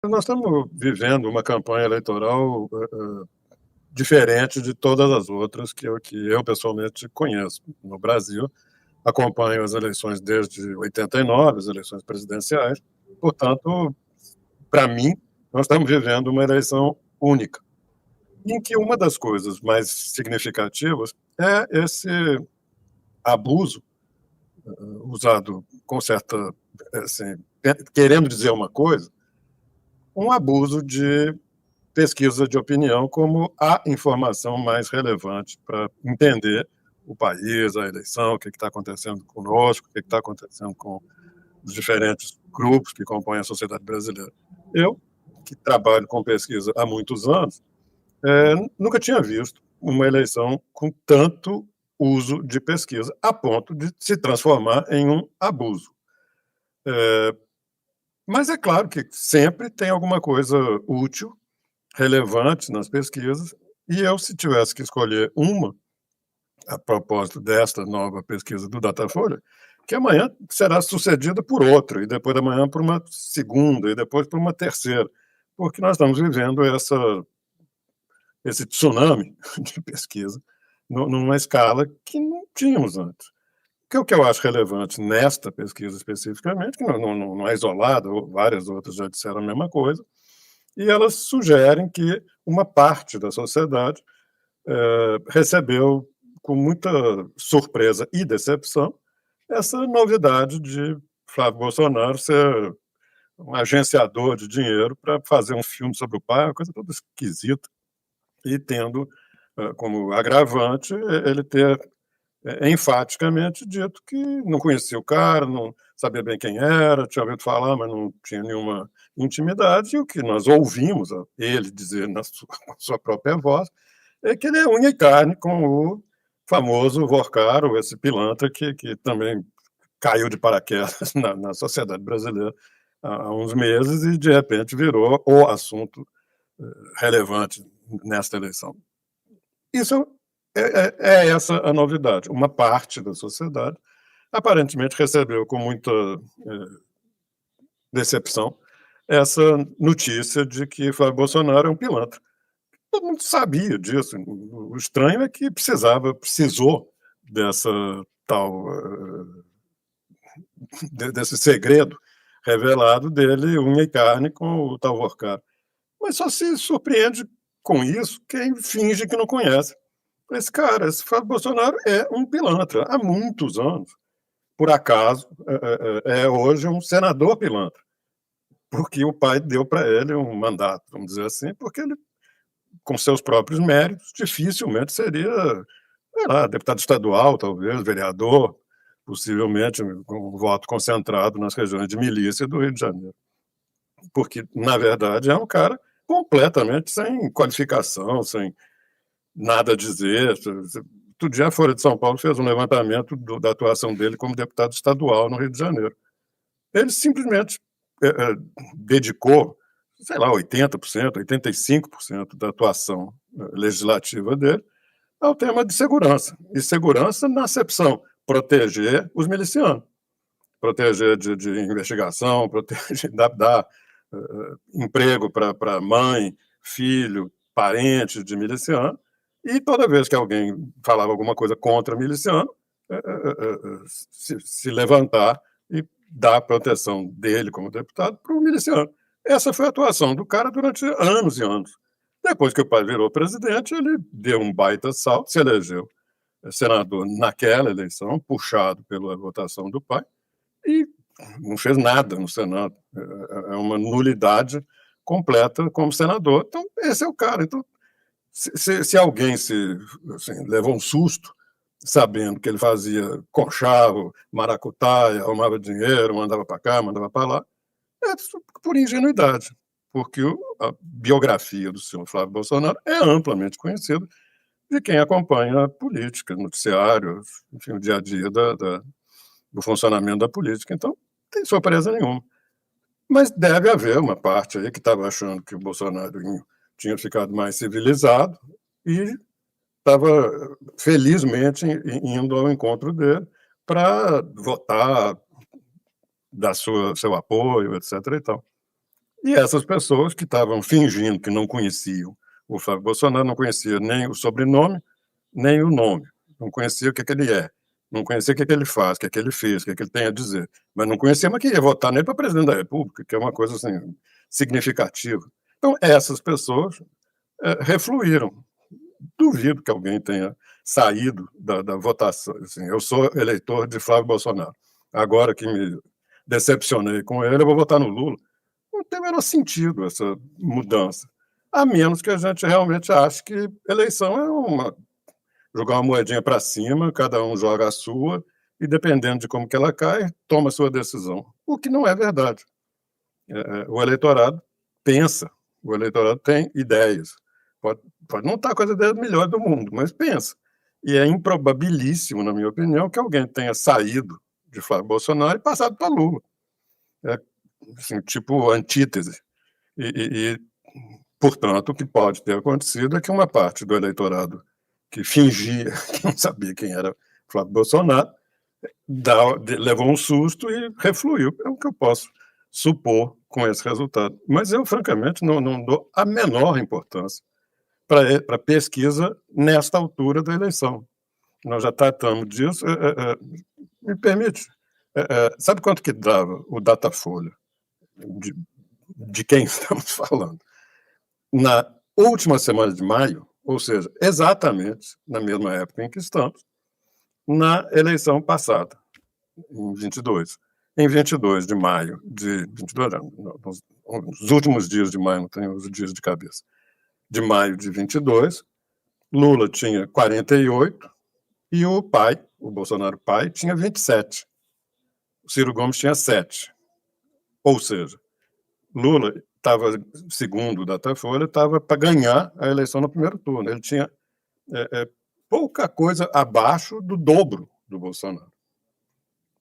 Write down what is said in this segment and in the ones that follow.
Nós estamos vivendo uma campanha eleitoral, diferente de todas as outras que eu pessoalmente conheço. No Brasil, acompanho as eleições desde 89, as eleições presidenciais. Portanto, para mim, nós estamos vivendo uma eleição única, em que uma das coisas mais significativas é esse abuso, usado com certa, assim, querendo dizer uma coisa, um abuso de pesquisa de opinião como a informação mais relevante para entender o país, a eleição, o que está acontecendo conosco, o que está acontecendo com os diferentes grupos que compõem a sociedade brasileira. Eu, que trabalho com pesquisa há muitos anos, nunca tinha visto uma eleição com tanto uso de pesquisa, a ponto de se transformar em um abuso. Mas é claro que sempre tem alguma coisa útil, relevante nas pesquisas, e eu, se tivesse que escolher uma, a propósito desta nova pesquisa do Datafolha, que amanhã será sucedida por outra, e depois da manhã por uma segunda, e depois por uma terceira, porque nós estamos vivendo esse tsunami de pesquisa numa escala que não tínhamos antes. O que eu acho relevante nesta pesquisa especificamente, que não é isolada, várias outras já disseram a mesma coisa, e elas sugerem que uma parte da sociedade recebeu com muita surpresa e decepção essa novidade de Flávio Bolsonaro ser um agenciador de dinheiro para fazer um filme sobre o pai, uma coisa toda esquisita, e tendo como agravante ele ter enfaticamente dito que não conhecia o cara, não sabia bem quem era, tinha ouvido falar, mas não tinha nenhuma intimidade, e o que nós ouvimos ele dizer na sua, com sua própria voz é que ele é unha e carne com o famoso Vorcaro, esse pilantra que também caiu de paraquedas na sociedade brasileira há uns meses e, de repente, virou o assunto relevante nesta eleição. Isso é essa a novidade. Uma parte da sociedade aparentemente recebeu com muita decepção essa notícia de que Flávio Bolsonaro é um pilantra. Todo mundo sabia disso. O estranho é que precisou dessa tal, desse segredo revelado dele, unha e carne, com o tal Vorcaro. Mas só se surpreende com isso quem finge que não conhece. Esse cara, esse Fábio Bolsonaro é um pilantra há muitos anos. Por acaso, é hoje um senador pilantra, porque o pai deu para ele um mandato, vamos dizer assim, porque ele, com seus próprios méritos, dificilmente seria, sei lá, deputado estadual, talvez, vereador, possivelmente com um voto concentrado nas regiões de milícia do Rio de Janeiro. Porque, na verdade, é um cara completamente sem qualificação, sem nada a dizer. Outro dia a Folha de São Paulo fez um levantamento da atuação dele como deputado estadual no Rio de Janeiro. Ele simplesmente dedicou, sei lá, 80%, 85% da atuação legislativa dele ao tema de segurança. E segurança na acepção, proteger os milicianos, proteger de investigação, proteger, dar emprego para mãe, filho, parente de miliciano, e toda vez que alguém falava alguma coisa contra miliciano, se levantar e dar a proteção dele como deputado para o miliciano. Essa foi a atuação do cara durante anos e anos. Depois que o pai virou presidente, ele deu um baita salto, se elegeu senador naquela eleição, puxado pela votação do pai, e não fez nada no Senado. É uma nulidade completa como senador. Então, esse é o cara. Então, se alguém assim, levou um susto sabendo que ele fazia conchavo, maracutaia, arrumava dinheiro, mandava para cá, mandava para lá, é por ingenuidade, porque a biografia do senhor Flávio Bolsonaro é amplamente conhecida de quem acompanha a política, noticiários, enfim, o dia a dia do funcionamento da política. Então, não tem surpresa nenhuma. Mas deve haver uma parte aí que estava achando que o Bolsonaro tinha ficado mais civilizado e estava felizmente indo ao encontro dele para votar, dar seu apoio, etc. E tal. E essas pessoas que estavam fingindo que não conheciam o Flávio Bolsonaro, não conhecia nem o sobrenome, nem o nome, não conhecia o que ele é, não conhecia o que ele faz, o que ele fez, o que ele tem a dizer, mas não conhecia, mas queria votar nele para presidente da república, que é uma coisa, assim, significativa. Então essas pessoas, refluíram. Duvido que alguém tenha saído da votação, assim, eu sou eleitor de Flávio Bolsonaro, agora que me decepcionei com ele, eu vou votar no Lula. Não tem o menor sentido essa mudança, a menos que a gente realmente ache que eleição é jogar uma moedinha para cima, cada um joga a sua, e dependendo de como que ela cai, toma a sua decisão, o que não é verdade. O eleitorado pensa, o eleitorado tem ideias, pode não estar com as ideias melhores do mundo, mas pensa. E é improbabilíssimo, na minha opinião, que alguém tenha saído de Flávio Bolsonaro e passado para Lula. É, assim, tipo antítese. E, portanto, o que pode ter acontecido é que uma parte do eleitorado que fingia que não sabia quem era Flávio Bolsonaro levou um susto e refluiu. É o que eu posso supor com esse resultado. Mas eu, francamente, não dou a menor importância para pesquisa nesta altura da eleição. Nós já tratamos disso. Me permite, sabe quanto que dava o Datafolha? De quem estamos falando? Na última semana de maio, ou seja, exatamente na mesma época em que estamos, na eleição passada, em 22. Em 22 de maio de 22, nos últimos dias de maio, não tenho os dias de cabeça, de maio de 22, Lula tinha 48 e o pai, o Bolsonaro pai, tinha 27. O Ciro Gomes tinha 7. Ou seja, Lula estava, segundo o Datafolha, estava para ganhar a eleição no primeiro turno. Ele tinha pouca coisa abaixo do dobro do Bolsonaro.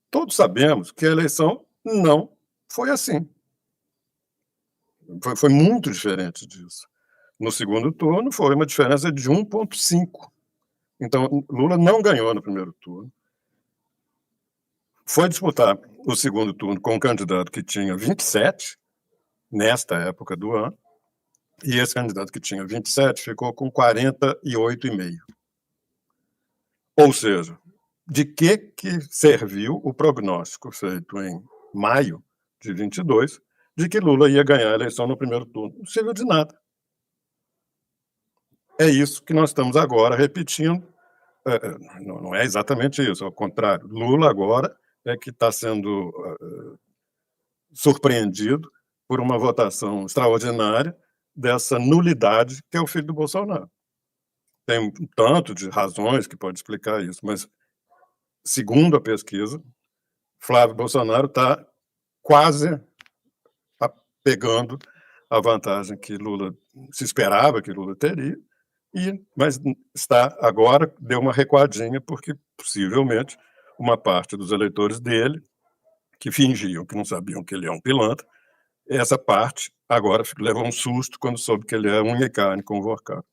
Todos sabemos que a eleição não foi assim. Foi muito diferente disso. No segundo turno, foi uma diferença de 1,5. Então, Lula não ganhou no primeiro turno. Foi disputar o segundo turno com um candidato que tinha 27, nesta época do ano, e esse candidato que tinha 27 ficou com 48,5. Ou seja, de que serviu o prognóstico feito em maio de 22 de que Lula ia ganhar a eleição no primeiro turno? Não serviu de nada. É isso que nós estamos agora repetindo. Não é exatamente isso, ao contrário. Lula agora é que está sendo surpreendido por uma votação extraordinária dessa nulidade que é o filho do Bolsonaro. Tem um tanto de razões que pode explicar isso, mas, segundo a pesquisa, Flávio Bolsonaro está quase pegando a vantagem que Lula se esperava que Lula teria, mas está agora, deu uma recuadinha, porque possivelmente uma parte dos eleitores dele, que fingiam que não sabiam que ele é um pilantra, essa parte agora levou um susto quando soube que ele é unha e carne com o Vorcar.